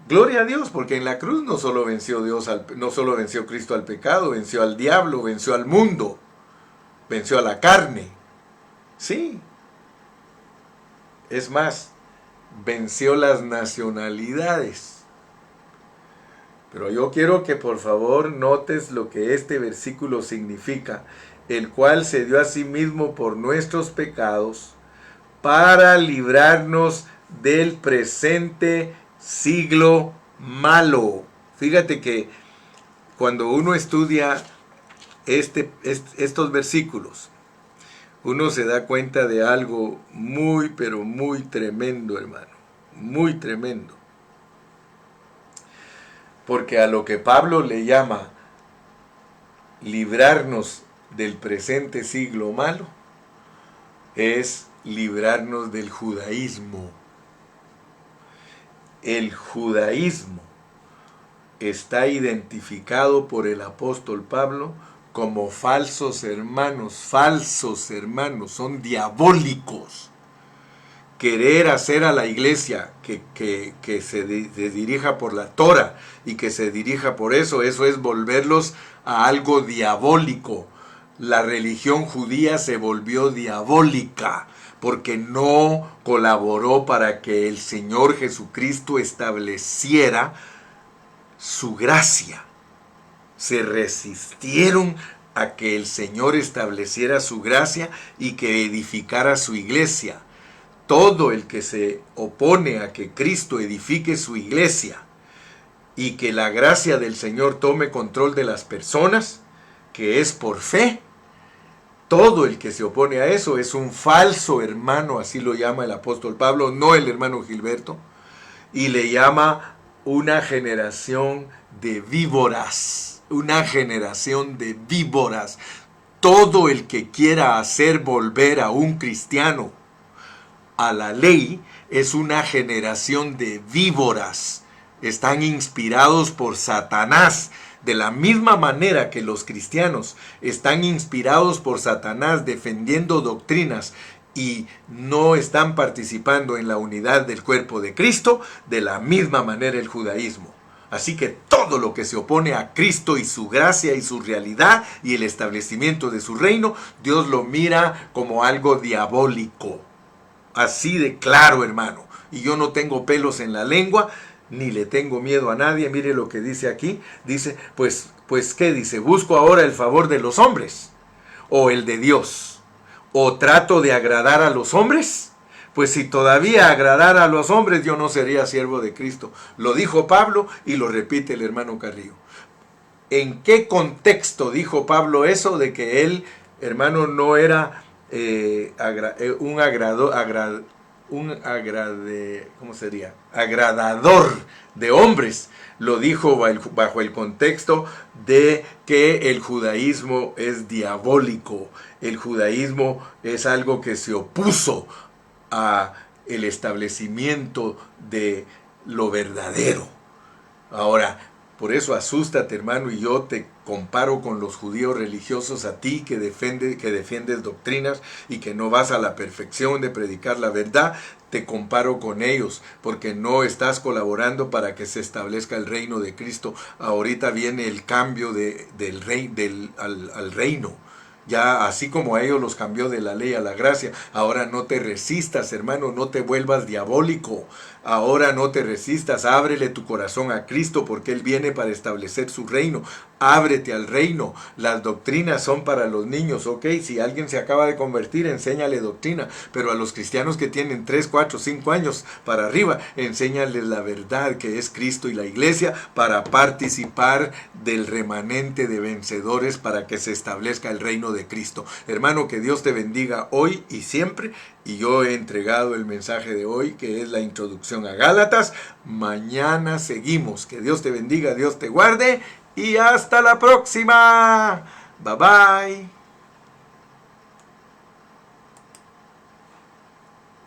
Gloria a Dios, porque en la cruz no solo venció Cristo al pecado, venció al diablo, venció al mundo, venció a la carne. Sí. Es más, venció las nacionalidades. Pero yo quiero que por favor notes lo que este versículo significa, el cual se dio a sí mismo por nuestros pecados, para librarnos del presente siglo malo. Fíjate que cuando uno estudia estos versículos, uno se da cuenta de algo muy, pero muy tremendo, hermano. Muy tremendo. Porque a lo que Pablo le llama librarnos del presente siglo malo, es librarnos del judaísmo. El judaísmo está identificado por el apóstol Pablo como falsos hermanos, son diabólicos. Querer hacer a la iglesia que se dirija por la Torah y que se dirija por eso es volverlos a algo diabólico. La religión judía se volvió diabólica porque no colaboró para que el Señor Jesucristo estableciera su gracia. Se resistieron a que el Señor estableciera su gracia y que edificara su iglesia. Todo el que se opone a que Cristo edifique su iglesia y que la gracia del Señor tome control de las personas, que es por fe, todo el que se opone a eso es un falso hermano, así lo llama el apóstol Pablo, no el hermano Gilberto, y le llama una generación de víboras, una generación de víboras. Todo el que quiera hacer volver a un cristiano a la ley es una generación de víboras. Están inspirados por Satanás. De la misma manera que los cristianos están inspirados por Satanás defendiendo doctrinas y no están participando en la unidad del cuerpo de Cristo, de la misma manera el judaísmo. Así que todo lo que se opone a Cristo y su gracia y su realidad y el establecimiento de su reino, Dios lo mira como algo diabólico. Así de claro, hermano. Y yo no tengo pelos en la lengua, ni le tengo miedo a nadie. Mire lo que dice aquí. Dice, pues ¿qué dice? ¿Busco ahora el favor de los hombres o el de Dios? ¿O trato de agradar a los hombres? Pues si todavía agradara a los hombres, yo no sería siervo de Cristo. Lo dijo Pablo y lo repite el hermano Carrillo. ¿En qué contexto dijo Pablo eso de que él, hermano, no era ¿cómo sería? Agradador de hombres? Lo dijo bajo el contexto de que el judaísmo es diabólico. El judaísmo es algo que se opuso a el establecimiento de lo verdadero. Ahora, por eso asústate, hermano, y yo te comparo con los judíos religiosos, a ti que defiendes doctrinas y que no vas a la perfección de predicar la verdad. Te comparo con ellos porque no estás colaborando para que se establezca el reino de Cristo. Ahorita viene el cambio al reino. Ya así como a ellos los cambió de la ley a la gracia. Ahora no te resistas, hermano, no te vuelvas diabólico. Ahora no te resistas, ábrele tu corazón a Cristo porque Él viene para establecer su reino. Ábrete al reino. Las doctrinas son para los niños, ok. Si alguien se acaba de convertir, enséñale doctrina. Pero a los cristianos que tienen 3, 4, 5 años para arriba, enséñales la verdad que es Cristo y la iglesia para participar del remanente de vencedores para que se establezca el reino de Cristo. Hermano, que Dios te bendiga hoy y siempre. Y yo he entregado el mensaje de hoy, que es la introducción a Gálatas. Mañana seguimos. Que Dios te bendiga, Dios te guarde. Y hasta la próxima. Bye bye.